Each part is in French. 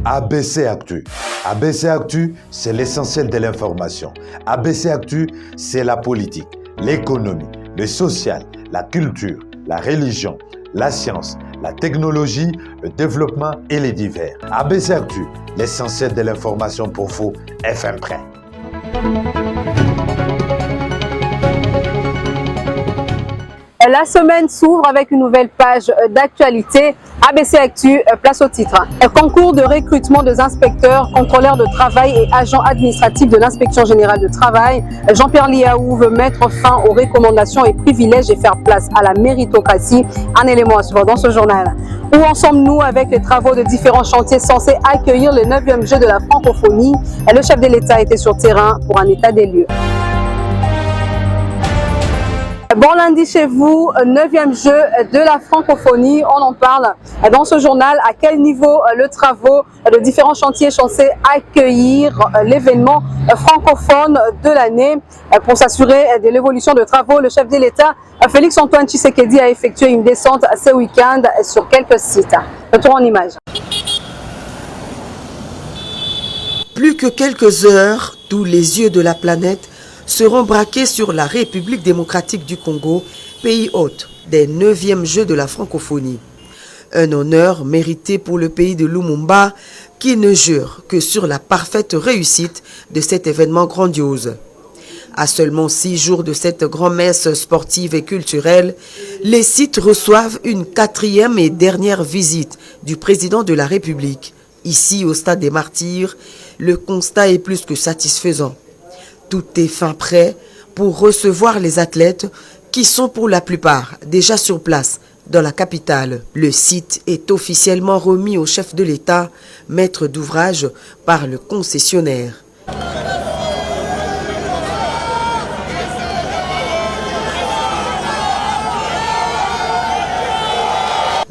ABC Actu. ABC Actu, c'est l'essentiel de l'information. ABC Actu, c'est la politique, l'économie, le social, la culture, la religion, la science, la technologie, le développement et les divers. ABC Actu, l'essentiel de l'information pour vous, FM Prêt. La semaine s'ouvre avec une nouvelle page d'actualité. ABC Actu, place au titre. Un concours de recrutement des inspecteurs, contrôleurs de travail et agents administratifs de l'inspection générale de travail. Jean-Pierre Liaou veut mettre fin aux recommandations et privilèges et faire place à la méritocratie. Un élément à suivre dans ce journal. Où en sommes-nous avec les travaux de différents chantiers censés accueillir le 9e jeu de la francophonie? Le chef de l'État était sur terrain pour un état des lieux. Bon lundi chez vous, 9e jeu de la francophonie. On en parle dans ce journal. À quel niveau le travaux de différents chantiers censés accueillir l'événement francophone de l'année? Pour s'assurer de l'évolution de travaux, le chef de l'État, Félix-Antoine Tshisekedi, a effectué une descente ce week-end sur quelques sites. Retour en images. Plus que quelques heures, tous les yeux de la planète seront braqués sur la République démocratique du Congo, pays hôte des 9e Jeux de la francophonie. Un honneur mérité pour le pays de Lumumba qui ne jure que sur la parfaite réussite de cet événement grandiose. À seulement 6 jours de cette grand-messe sportive et culturelle, les sites reçoivent une 4e et dernière visite du président de la République. Ici, au Stade des Martyrs, le constat est plus que satisfaisant. Tout est fin prêt pour recevoir les athlètes qui sont pour la plupart déjà sur place dans la capitale. Le site est officiellement remis au chef de l'État, maître d'ouvrage par le concessionnaire.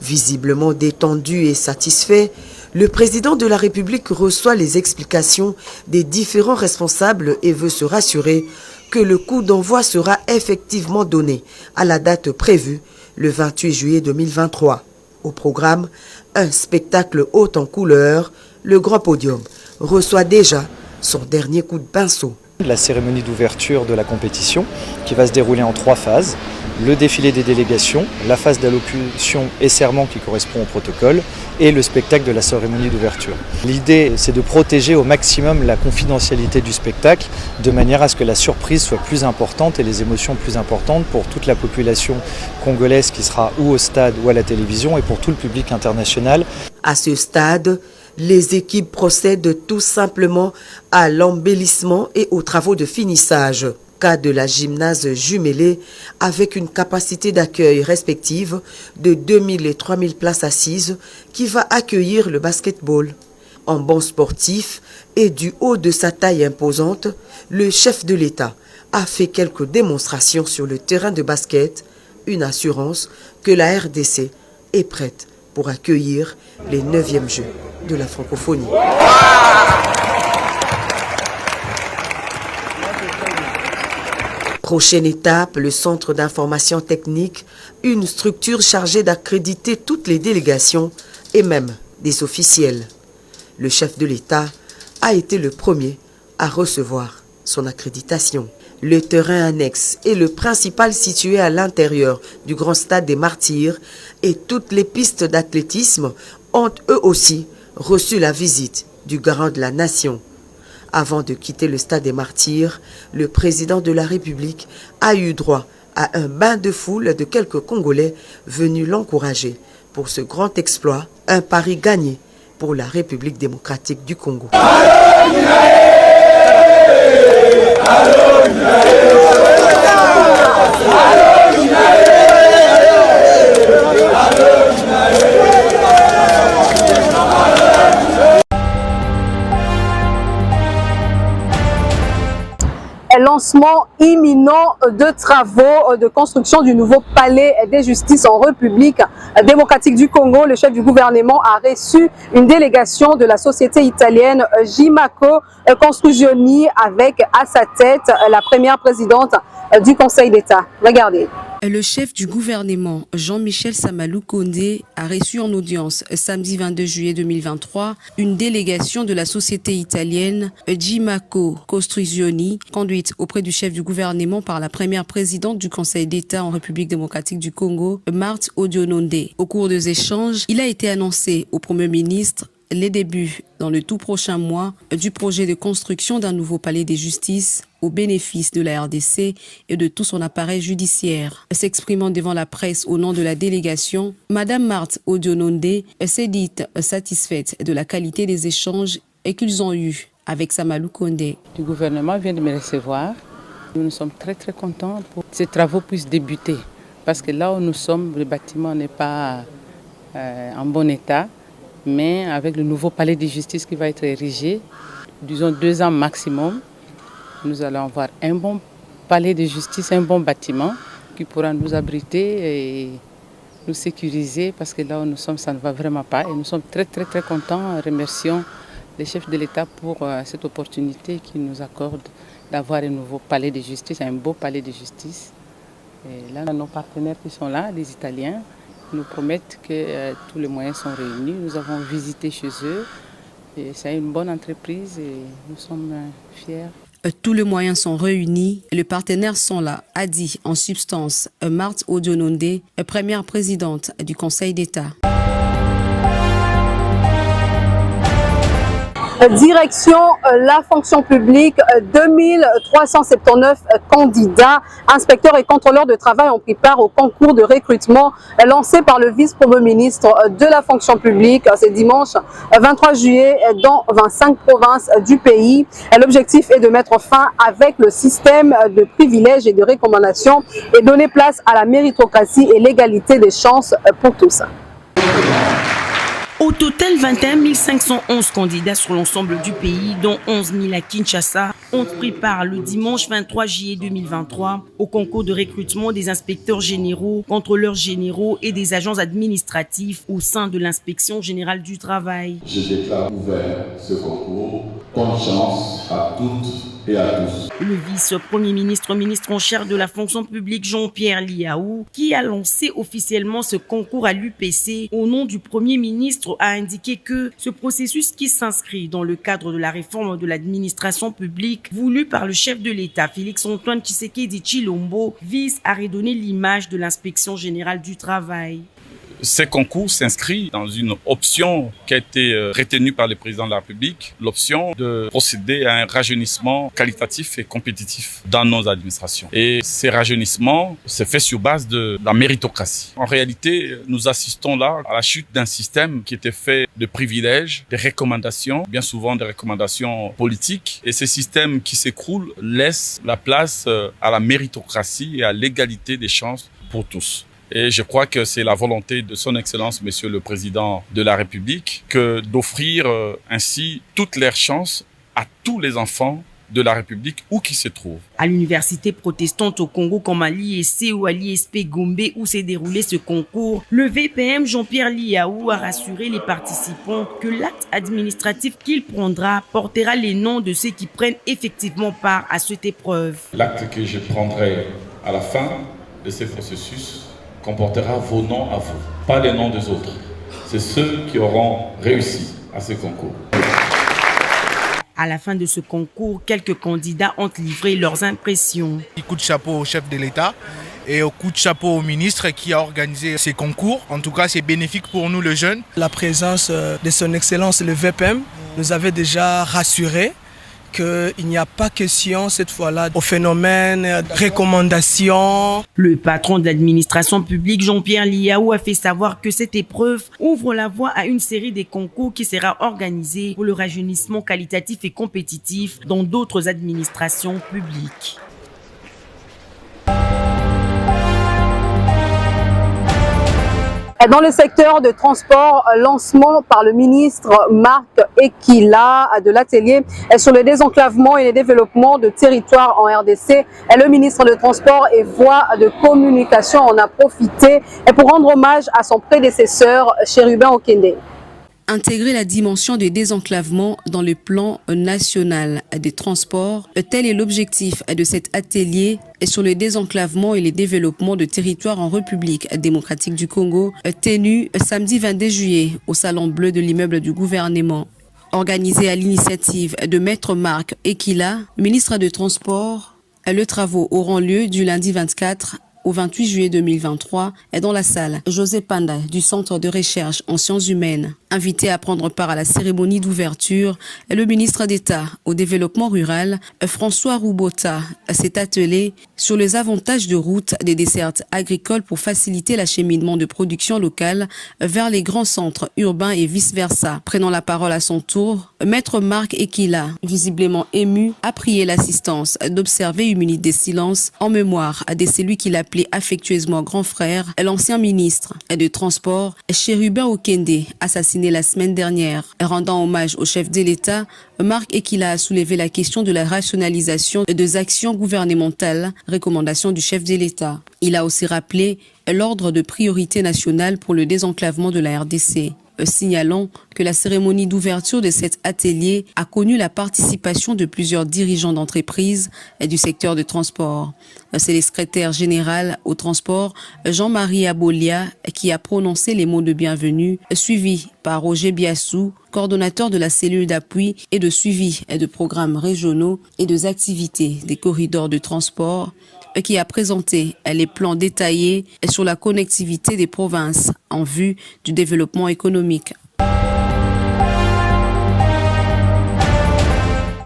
Visiblement détendu et satisfait, le président de la République reçoit les explications des différents responsables et veut se rassurer que le coup d'envoi sera effectivement donné à la date prévue, le 28 juillet 2023. Au programme, un spectacle haut en couleur, le Grand Podium reçoit déjà son dernier coup de pinceau. La cérémonie d'ouverture de la compétition qui va se dérouler en 3 phases. Le défilé des délégations, la phase d'allocution et serment qui correspond au protocole et le spectacle de la cérémonie d'ouverture. L'idée, c'est de protéger au maximum la confidentialité du spectacle de manière à ce que la surprise soit plus importante et les émotions plus importantes pour toute la population congolaise qui sera ou au stade ou à la télévision et pour tout le public international. À ce stade, les équipes procèdent tout simplement à l'embellissement et aux travaux de finissage. Cas de la gymnase jumelée avec une capacité d'accueil respective de 2000 et 3000 places assises qui va accueillir le basketball. En bon sportif et du haut de sa taille imposante, le chef de l'État a fait quelques démonstrations sur le terrain de basket, une assurance que la RDC est prête pour accueillir les 9e Jeux de la francophonie. Prochaine étape, le Centre d'information technique, une structure chargée d'accréditer toutes les délégations et même des officiels. Le chef de l'État a été le premier à recevoir son accréditation. Le terrain annexe est le principal situé à l'intérieur du grand stade des Martyrs et toutes les pistes d'athlétisme ont eux aussi reçu la visite du garant de la nation. Avant de quitter le stade des Martyrs, le président de la République a eu droit à un bain de foule de quelques Congolais venus l'encourager pour ce grand exploit, un pari gagné pour la République démocratique du Congo. lancement imminent de travaux de construction du nouveau palais des justices en République démocratique du Congo. Le chef du gouvernement a reçu une délégation de la société italienne Gimaco Construzioni avec à sa tête la première présidente du Conseil d'État. Regardez. Le chef du gouvernement, Jean-Michel Samalou Kondé, a reçu en audience samedi 22 juillet 2023 une délégation de la société italienne Gimaco Construzioni, conduite auprès du chef du gouvernement par la première présidente du Conseil d'État en République démocratique du Congo, Marthe Oudjononde. Au cours des échanges, il a été annoncé au Premier ministre les débuts dans le tout prochain mois du projet de construction d'un nouveau palais des justices au bénéfice de la RDC et de tout son appareil judiciaire. S'exprimant devant la presse au nom de la délégation, Madame Marthe Oudjononde s'est dite satisfaite de la qualité des échanges qu'ils ont eus avec Samalou Kondé. Le gouvernement vient de me recevoir. Nous sommes très contents pour que ces travaux puissent débuter. Parce que là où nous sommes, le bâtiment n'est pas en bon état. Mais avec le nouveau palais de justice qui va être érigé, disons 2 ans maximum, nous allons avoir un bon palais de justice, un bon bâtiment qui pourra nous abriter et nous sécuriser parce que là où nous sommes, ça ne va vraiment pas. Et nous sommes très contents. Remercions les chefs de l'État pour cette opportunité qu'ils nous accordent d'avoir un nouveau palais de justice, un beau palais de justice. Et là, nos partenaires qui sont là, les Italiens, nous promettent que tous les moyens sont réunis. Nous avons visité chez eux. C'est une bonne entreprise et nous sommes fiers. Tous les moyens sont réunis et les partenaires sont là, a dit en substance Marthe Oudjononde, première présidente du Conseil d'État. Direction la fonction publique, 2379 candidats, inspecteurs et contrôleurs de travail ont pris part au concours de recrutement lancé par le vice-premier ministre de la fonction publique ce dimanche 23 juillet dans 25 provinces du pays. L'objectif est de mettre fin avec le système de privilèges et de recommandations et donner place à la méritocratie et l'égalité des chances pour tous. Au total, 21 511 candidats sur l'ensemble du pays, dont 11 000 à Kinshasa, ont pris part le dimanche 23 juillet 2023 au concours de recrutement des inspecteurs généraux, contrôleurs généraux et des agents administratifs au sein de l'inspection générale du travail. Je déclare ouvert ce concours. Bonne chance à toutes et à tous. Le vice-premier ministre, ministre en charge de la fonction publique Jean-Pierre Liaou, qui a lancé officiellement ce concours à l'UPC au nom du Premier ministre, a indiqué que ce processus qui s'inscrit dans le cadre de la réforme de l'administration publique voulue par le chef de l'État, Félix-Antoine Tshisekedi Tshilombo, vise à redonner l'image de l'inspection générale du travail. Ce concours s'inscrit dans une option qui a été retenue par le président de la République, l'option de procéder à un rajeunissement qualitatif et compétitif dans nos administrations. Et ce rajeunissement se fait sur base de la méritocratie. En réalité, nous assistons là à la chute d'un système qui était fait de privilèges, de recommandations, bien souvent des recommandations politiques. Et ce système qui s'écroule laisse la place à la méritocratie et à l'égalité des chances pour tous. Et je crois que c'est la volonté de son Excellence, Monsieur le Président de la République, que d'offrir ainsi toutes les chances à tous les enfants de la République où qu'ils se trouvent. À l'université protestante au Congo comme à l'ISC ou à l'ISP Gombe où s'est déroulé ce concours, le VPM Jean-Pierre Liaou a rassuré les participants que l'acte administratif qu'il prendra portera les noms de ceux qui prennent effectivement part à cette épreuve. L'acte que je prendrai à la fin de ce processus comportera vos noms à vous, pas les noms des autres. C'est ceux qui auront réussi à ce concours. À la fin de ce concours, quelques candidats ont livré leurs impressions. Coup de chapeau au chef de l'État et au coup de chapeau au ministre qui a organisé ces concours. En tout cas, c'est bénéfique pour nous, les jeunes. La présence de son Excellence, le VPM, nous avait déjà rassurés qu'il n'y a pas question cette fois-là au phénomène de recommandation. Le patron de l'administration publique, Jean-Pierre Liaou, a fait savoir que cette épreuve ouvre la voie à une série de concours qui sera organisée pour le rajeunissement qualitatif et compétitif dans d'autres administrations publiques. Dans le secteur de transport, lancement par le ministre Marc Ekila de l'atelier sur le désenclavement et le développement de territoires en RDC. Le ministre de Transport et voie de communication en a profité pour rendre hommage à son prédécesseur, Chérubin Okende. Intégrer la dimension de désenclavement dans le plan national des transports, tel est l'objectif de cet atelier sur le désenclavement et le développement de territoires en République démocratique du Congo, tenu samedi 22 juillet au Salon Bleu de l'immeuble du gouvernement. Organisé à l'initiative de Maître Marc Ekila, ministre des Transports, les travaux auront lieu du lundi 24 au 28 juillet 2023 est dans la salle José Panda du Centre de recherche en sciences humaines. Invité à prendre part à la cérémonie d'ouverture, le ministre d'État au développement rural, François Roubota, s'est attelé sur les avantages de route des dessertes agricoles pour faciliter l'acheminement de production locale vers les grands centres urbains et vice-versa. Prenant la parole à son tour, Maître Marc Ekila, visiblement ému, a prié l'assistance d'observer une minute de silence en mémoire de celui qu'il appelait affectueusement grand frère, l'ancien ministre des Transports, Chérubin Okende, assassiné la semaine dernière. Rendant hommage au chef de l'État, Marc Ekila a soulevé la question de la rationalisation des actions gouvernementales, recommandation du chef de l'État. Il a aussi rappelé l'ordre de priorité nationale pour le désenclavement de la RDC. Signalant que la cérémonie d'ouverture de cet atelier a connu la participation de plusieurs dirigeants d'entreprises et du secteur de transport. C'est le secrétaire général au transport, Jean-Marie Abolia, qui a prononcé les mots de bienvenue, suivi par Roger Biassou, coordonnateur de la cellule d'appui et de suivi de programmes régionaux et des activités des corridors de transport, qui a présenté les plans détaillés sur la connectivité des provinces en vue du développement économique.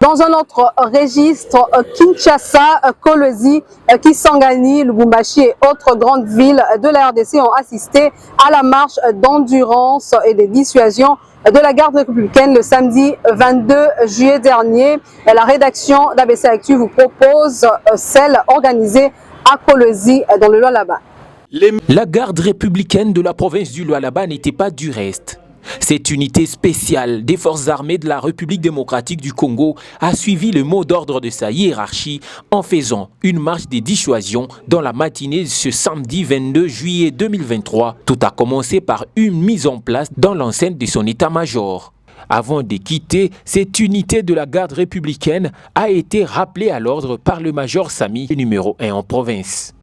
Dans un autre registre, Kinshasa, Kolwezi, Kisangani, Lubumbashi et autres grandes villes de la RDC ont assisté à la marche d'endurance et de dissuasion de la garde républicaine le samedi 22 juillet dernier. La rédaction d'ABC Actu vous propose celle organisée à Kolwezi dans le Lualaba. La garde républicaine de la province du Lualaba n'était pas du reste. Cette unité spéciale des forces armées de la République démocratique du Congo a suivi le mot d'ordre de sa hiérarchie en faisant une marche de dissuasion dans la matinée de ce samedi 22 juillet 2023. Tout a commencé par une mise en place dans l'enceinte de son état-major. Avant de quitter, cette unité de la garde républicaine a été rappelée à l'ordre par le major Sami, numéro 1 en province.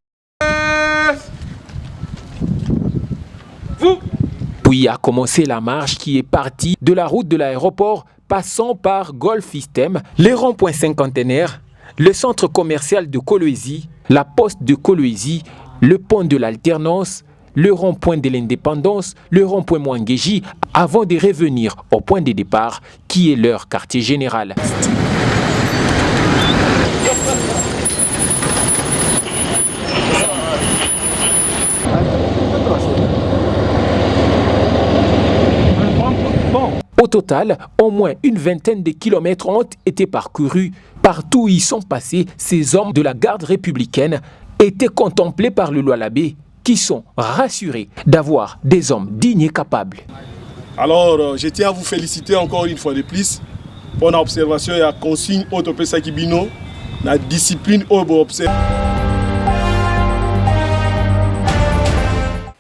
Puis a commencé la marche qui est partie de la route de l'aéroport, passant par Golf System, les ronds-points cinquantenaires, le centre commercial de Kolwezi, la poste de Kolwezi, le pont de l'Alternance, le rond-point de l'Indépendance, le rond-point Mwangeji, avant de revenir au point de départ qui est leur quartier général. Au total, au moins une vingtaine de kilomètres ont été parcourus. Partout où ils sont passés, ces hommes de la garde républicaine étaient contemplés par le Lualabé, qui sont rassurés d'avoir des hommes dignes et capables. Alors, je tiens à vous féliciter encore une fois de plus pour l'observation et la consigne autopesa kibino, la discipline observe.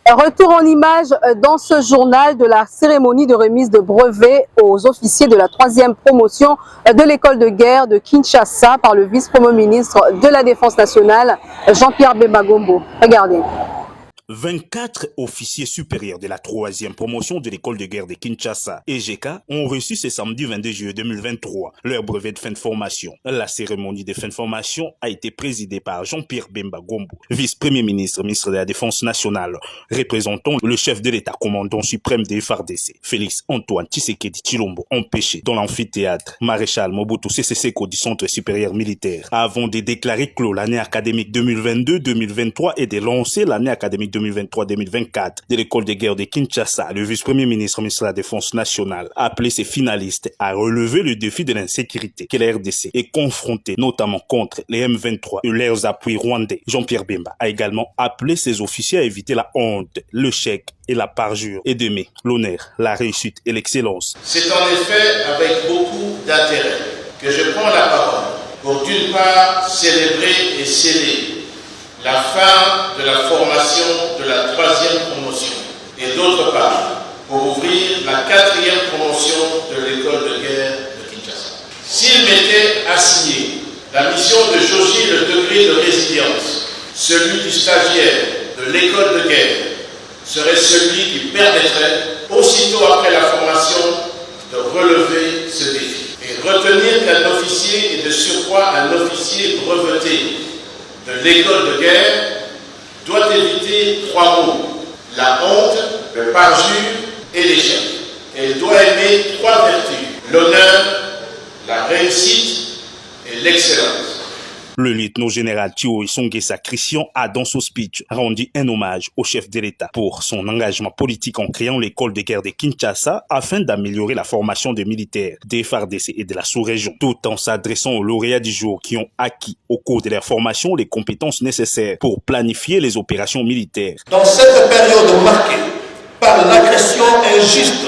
Retour en image dans ce journal de la cérémonie de remise de brevets aux officiers de la 3e promotion de l'école de guerre de Kinshasa par le vice-premier ministre de la Défense nationale, Jean-Pierre Bemba Gombo. Regardez. 24 officiers supérieurs de la 3e promotion de l'école de guerre de Kinshasa, EGK, ont reçu ce samedi 22 juillet 2023 leur brevet de fin de formation. La cérémonie de fin de formation a été présidée par Jean-Pierre Bemba Gombo, vice-premier ministre, ministre de la Défense nationale, représentant le chef de l'État, commandant suprême des FARDC, Félix Antoine Tshisekedi Tshilombo, empêché dans l'amphithéâtre Maréchal Mobutu Sese Seko du Centre supérieur militaire, avant de déclarer clos l'année académique 2022-2023 et de lancer l'année académique 2023-2024 de l'école de guerre de Kinshasa, le vice-premier ministre de la Défense nationale a appelé ses finalistes à relever le défi de l'insécurité que la RDC est confrontée, notamment contre les M23 et leurs appuis rwandais. Jean-Pierre Bemba a également appelé ses officiers à éviter la honte, le chèque et la parjure et d'aimer l'honneur, la réussite et l'excellence. C'est en effet avec beaucoup d'intérêt que je prends la parole pour d'une part célébrer et sceller la fin de la formation de la 3e promotion et d'autre part pour ouvrir la 4e promotion de l'école de guerre de Kinshasa. S'il m'était assigné la mission de jauger le degré de résilience, celui du stagiaire de l'école de guerre serait celui qui permettrait, aussitôt après la formation, de relever ce défi. Et retenir qu'un officier est de surcroît un officier breveté de l'école de guerre doit éviter 3 mots: la honte, le parjure et l'échec. Elle doit aimer 3 vertus: l'honneur, la réussite et l'excellence. Le lieutenant-général Thio Songesa Christian a dans son speech rendu un hommage au chef de l'État pour son engagement politique en créant l'école de guerre de Kinshasa afin d'améliorer la formation des militaires des FARDC et de la sous-région, tout en s'adressant aux lauréats du jour qui ont acquis au cours de leur formation les compétences nécessaires pour planifier les opérations militaires. Dans cette période marquée par l'agression injuste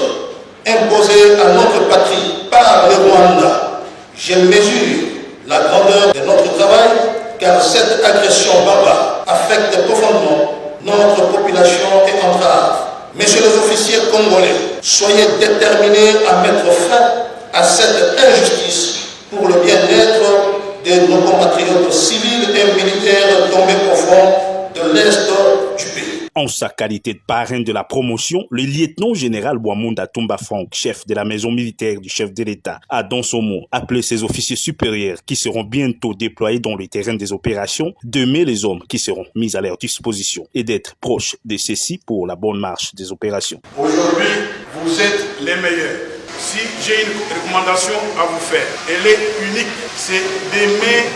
imposée à notre patrie par le Rwanda, je mesure la grandeur de notre travail, car cette agression barbare affecte profondément notre population et entrave. Messieurs les officiers congolais, soyez déterminés à mettre fin à cette injustice pour le bien-être de nos compatriotes civils et militaires tombés profonds de l'Est du pays. En sa qualité de parrain de la promotion, le lieutenant-général Bouamounda Toumba Franck, chef de la maison militaire du chef de l'État, a dans son mot appelé ses officiers supérieurs qui seront bientôt déployés dans le terrain des opérations d'aimer les hommes qui seront mis à leur disposition et d'être proches de ceux-ci pour la bonne marche des opérations. Aujourd'hui, vous êtes les meilleurs. Si j'ai une recommandation à vous faire, elle est unique, c'est d'aimer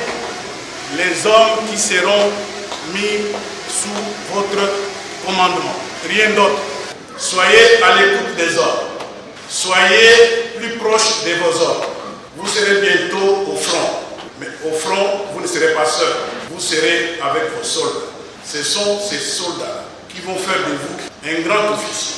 les hommes qui seront mis sous votre commandement. Rien d'autre. Soyez à l'écoute des ordres. Soyez plus proche de vos ordres. Vous serez bientôt au front. Mais au front, vous ne serez pas seul. Vous serez avec vos soldats. Ce sont ces soldats qui vont faire de vous un grand officier.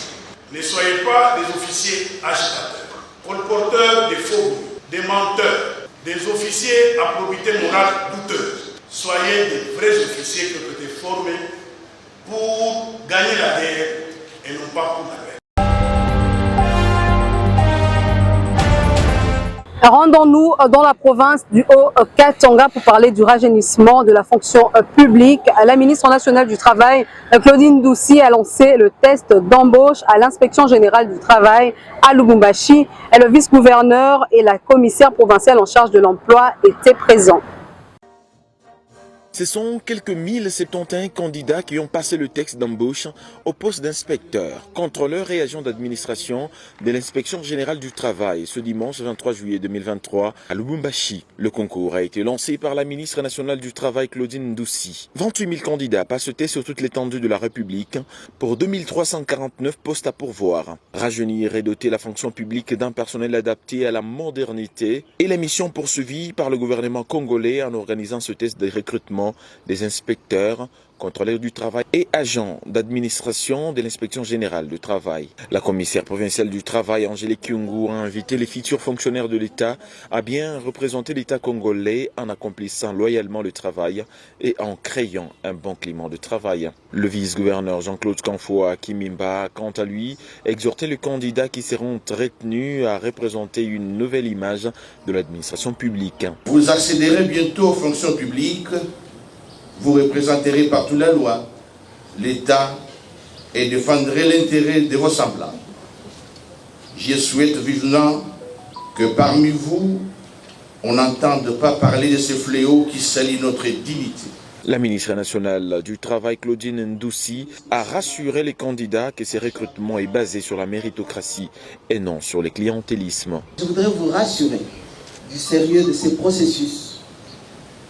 Ne soyez pas des officiers agitateurs, colporteurs de faux goûts, des menteurs, des officiers à probité morale douteuse. Soyez des vrais officiers que vous êtes formés pour gagner la guerre et non pas pour la guerre. Rendons-nous dans la province du Haut-Katanga pour parler du rajeunissement de la fonction publique. La ministre nationale du Travail, Claudine Ndoussi, a lancé le test d'embauche à l'inspection générale du travail à Lubumbashi. Et le vice-gouverneur et la commissaire provinciale en charge de l'emploi étaient présents. Ce sont quelques 1071 candidats qui ont passé le texte d'embauche au poste d'inspecteur, contrôleur et agent d'administration de l'inspection générale du travail ce dimanche 23 juillet 2023 à Lubumbashi. Le concours a été lancé par la ministre nationale du Travail Claudine Ndoussi. 28 000 candidats passaient sur toute l'étendue de la République pour 2349 postes à pourvoir. Rajeunir et doter la fonction publique d'un personnel adapté à la modernité est la mission poursuivie par le gouvernement congolais en organisant ce test de recrutement des inspecteurs, contrôleurs du travail et agents d'administration de l'inspection générale du travail. La commissaire provinciale du travail, Angélique Kyungu, a invité les futurs fonctionnaires de l'État à bien représenter l'État congolais en accomplissant loyalement le travail et en créant un bon climat de travail. Le vice-gouverneur Jean-Claude Kanfoa Kimimba, quant à lui, exhortait les candidats qui seront retenus à représenter une nouvelle image de l'administration publique. Vous accéderez bientôt aux fonctions publiques. Vous représenterez partout la loi, l'État et défendrez l'intérêt de vos semblables. Je souhaite vivement que parmi vous, on n'entende pas parler de ce fléau qui salit notre dignité. La ministre nationale du Travail, Claudine Ndoussi, a rassuré les candidats que ce recrutement est basé sur la méritocratie et non sur le clientélisme. Je voudrais vous rassurer du sérieux de ces processus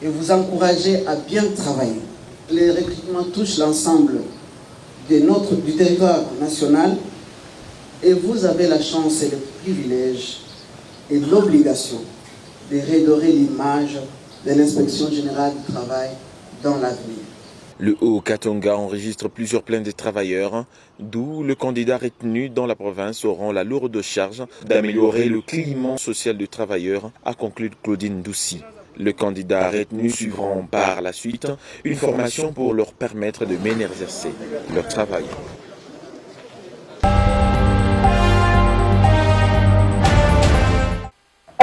et vous encourager à bien travailler. Les recrutements touchent l'ensemble du territoire national, et vous avez la chance et le privilège et l'obligation de redorer l'image de l'inspection générale du travail dans l'avenir. Le Haut-Katanga enregistre plusieurs plaintes des travailleurs, d'où le candidat retenu dans la province aura la lourde charge d'améliorer le climat social des travailleurs, a conclu Claudine Doucy. Le candidat retenu suivront par la suite une formation pour leur permettre de mieux exercer leur travail.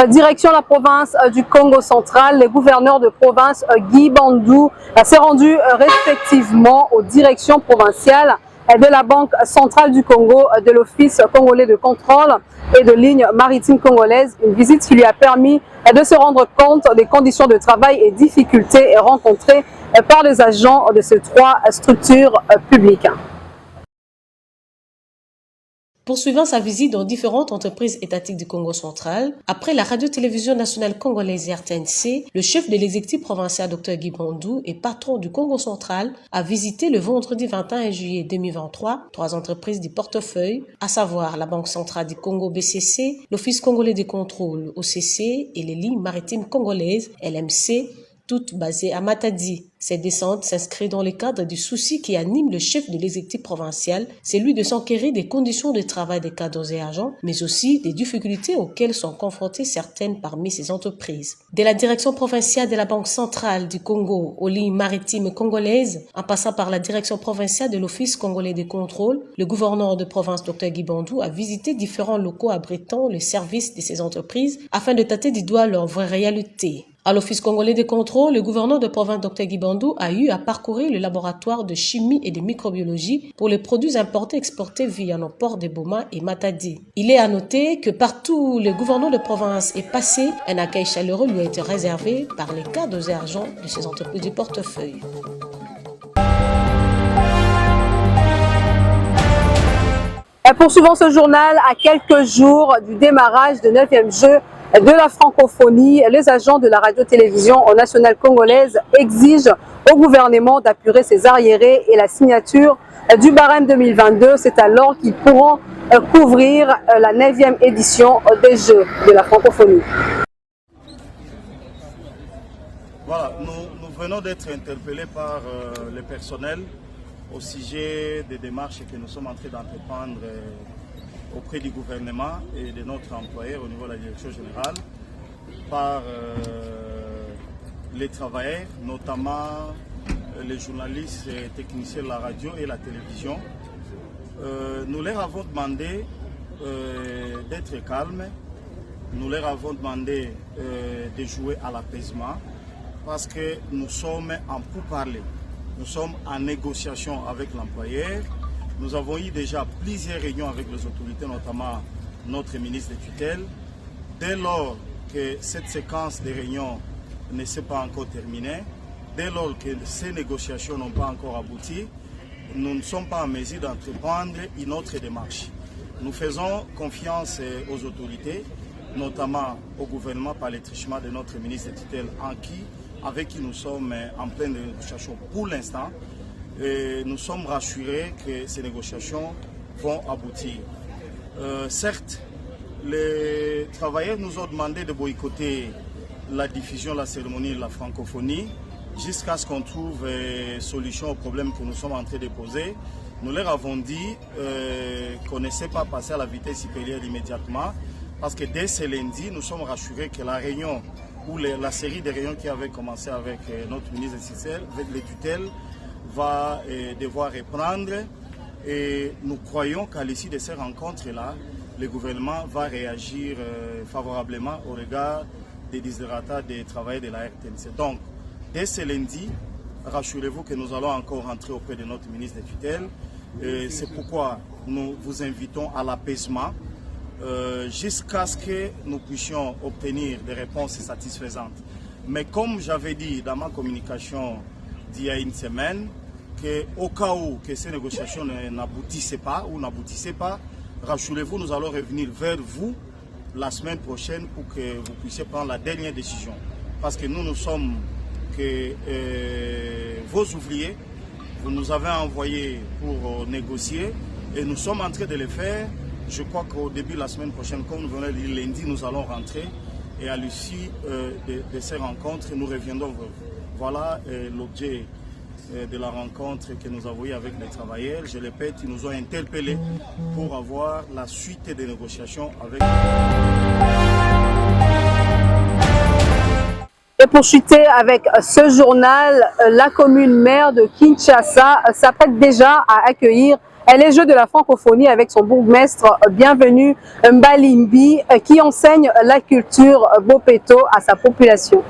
Direction la province du Congo central, les gouverneurs de province Guy Bandou s'est rendu respectivement aux directions provinciales de la Banque centrale du Congo, de l'Office congolais de contrôle et de lignes maritimes congolaises. Une visite qui lui a permis de se rendre compte des conditions de travail et difficultés rencontrées par les agents de ces trois structures publiques. Poursuivant sa visite dans différentes entreprises étatiques du Congo central, après la radio-télévision nationale congolaise RTNC, le chef de l'exécutif provincial Dr Guy Bandou et patron du Congo central a visité le vendredi 21 juillet 2023 trois entreprises du portefeuille, à savoir la Banque centrale du Congo BCC, l'Office congolais de contrôle OCC et les lignes maritimes congolaises LMC, toutes basées à Matadi. Cette descente s'inscrit dans le cadre du souci qui anime le chef de l'exécutif provincial, celui de s'enquérir des conditions de travail des cadres et agents, mais aussi des difficultés auxquelles sont confrontées certaines parmi ces entreprises. De la direction provinciale de la Banque centrale du Congo aux lignes maritimes congolaises, en passant par la direction provinciale de l'Office congolais de contrôle, le gouverneur de province Dr Guy Bandou a visité différents locaux abritant le service de ces entreprises afin de tâter du doigt leur vraie réalité. À l'Office congolais de contrôle, le gouverneur de province Dr Guy Bandou a eu à parcourir le laboratoire de chimie et de microbiologie pour les produits importés et exportés via nos ports de Boma et Matadi. Il est à noter que partout le gouverneur de province est passé, un accueil chaleureux lui a été réservé par les cadres et agents de ces entreprises du portefeuille. Poursuivons ce journal à quelques jours du démarrage du 9e jeu de la francophonie. Les agents de la radio-télévision nationale congolaise exigent au gouvernement d'apurer ses arriérés et la signature du barème 2022. C'est alors qu'ils pourront couvrir la 9e édition des Jeux de la francophonie. Voilà, nous venons d'être interpellés par le personnel au sujet des démarches que nous sommes en train d'entreprendre auprès du gouvernement et de notre employeur au niveau de la direction générale par les travailleurs, notamment les journalistes et techniciens de la radio et la télévision. Nous leur avons demandé d'être calmes, nous leur avons demandé de jouer à l'apaisement parce que nous sommes en pourparlers. Nous sommes en négociation avec l'employeur. Nous avons eu déjà plusieurs réunions avec les autorités, notamment notre ministre de tutelle. Dès lors que cette séquence de réunions ne s'est pas encore terminée, dès lors que ces négociations n'ont pas encore abouti, nous ne sommes pas en mesure d'entreprendre une autre démarche. Nous faisons confiance aux autorités, notamment au gouvernement par le truchement de notre ministre de tutelle avec qui nous sommes en pleine négociation pour l'instant. Et nous sommes rassurés que ces négociations vont aboutir. Certes, les travailleurs nous ont demandé de boycotter la diffusion de la cérémonie de la francophonie jusqu'à ce qu'on trouve solution aux problèmes que nous sommes en train de poser. Nous leur avons dit qu'on ne sait pas passer à la vitesse supérieure immédiatement parce que dès ce lundi, nous sommes rassurés que la réunion ou la série de réunions qui avait commencé avec notre ministre de tutelle va devoir reprendre et nous croyons qu'à l'issue de ces rencontres-là, le gouvernement va réagir favorablement au regard des desiderata des travailleurs de la RTNC. Donc, dès ce lundi, rassurez-vous que nous allons encore rentrer auprès de notre ministre de tutelle. C'est pourquoi nous vous invitons à l'apaisement jusqu'à ce que nous puissions obtenir des réponses satisfaisantes. Mais comme j'avais dit dans ma communication d'il y a une semaine, qu'au cas où que ces négociations n'aboutissaient pas ou n'aboutissaient pas, rassurez-vous, nous allons revenir vers vous la semaine prochaine pour que vous puissiez prendre la dernière décision. Parce que nous sommes que vos ouvriers, vous nous avez envoyé pour négocier et nous sommes en train de le faire. Je crois qu'au début de la semaine prochaine, comme nous venons de dire lundi, nous allons rentrer et à l'issue de ces rencontres, nous reviendrons. Voilà l'objet de la rencontre que nous avons eue avec les travailleurs. Je le répète, ils nous ont interpellés pour avoir la suite des négociations avec... Et pour chuter avec ce journal, la commune maire de Kinshasa s'apprête déjà à accueillir les Jeux de la francophonie avec son bourgmestre bienvenu Mbalimbi qui enseigne la culture Bopeto à sa population.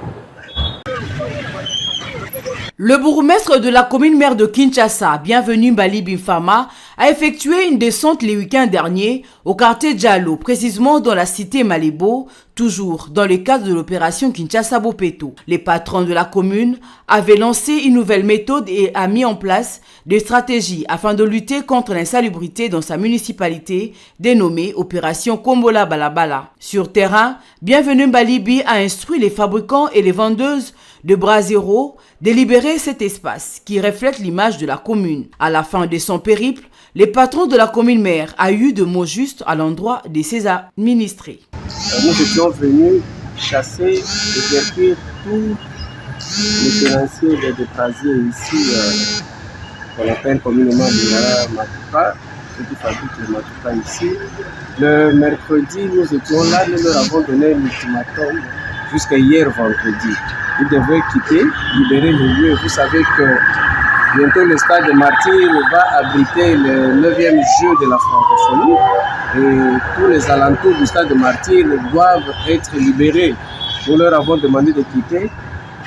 Le bourgmestre de la commune maire de Kinshasa, bienvenu Mbalimbi Mfama, a effectué une descente les week-ends derniers au quartier Diallo, précisément dans la cité Malébo, toujours dans le cadre de l'opération Kinshasa Bopeto. Les patrons de la commune avaient lancé une nouvelle méthode et a mis en place des stratégies afin de lutter contre l'insalubrité dans sa municipalité, dénommée Opération Kombola Balabala. Sur terrain, bienvenu Mbalimbi a instruit les fabricants et les vendeuses de Brasero de libérer cet espace qui reflète l'image de la commune. À la fin de son périple, les patrons de la commune maire a eu de mots justes à l'endroit de ses administrés. Nous étions venus chasser et détruire tous les tenanciers de brasiers ici, qu'on appelle communément le Matuka, ceux qui fabriquent le Matuka ici. Le mercredi, nous étions là, nous leur avons donné un ultimatum jusqu'à hier vendredi. Ils devaient quitter, libérer le lieu. Vous savez que bientôt le stade de Martyrs va abriter le 9e jeu de la francophonie et tous les alentours du stade de Martyrs doivent être libérés. Nous leur avons demandé de quitter.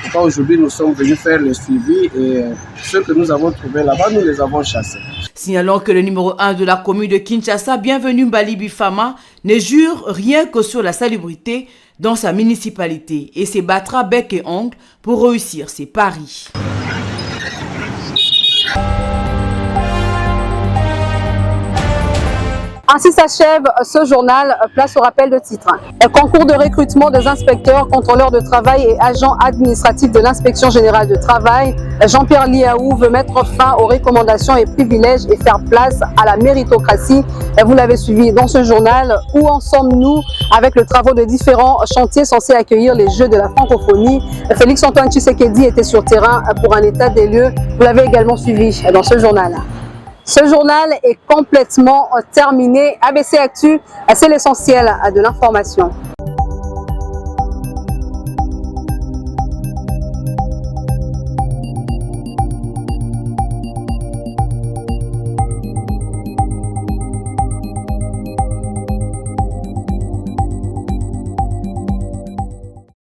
Pourquoi aujourd'hui nous sommes venus faire le suivi et ceux que nous avons trouvés là-bas, nous les avons chassés. Signalons que le numéro 1 de la commune de Kinshasa, bienvenu Mbalimbi Mfama, ne jure rien que sur la salubrité dans sa municipalité et se battra bec et ongle pour réussir ses paris. Ainsi s'achève ce journal, place au rappel de titres. Un concours de recrutement des inspecteurs, contrôleurs de travail et agents administratifs de l'inspection générale de travail. Jean-Pierre Liaou veut mettre fin aux recommandations et privilèges et faire place à la méritocratie. Vous l'avez suivi dans ce journal. Où en sommes-nous avec le travaux de différents chantiers censés accueillir les Jeux de la francophonie? Félix-Antoine Tshisekedi était sur terrain pour un état des lieux. Vous l'avez également suivi dans ce journal. Ce journal est complètement terminé. ABC Actu, c'est l'essentiel de l'information.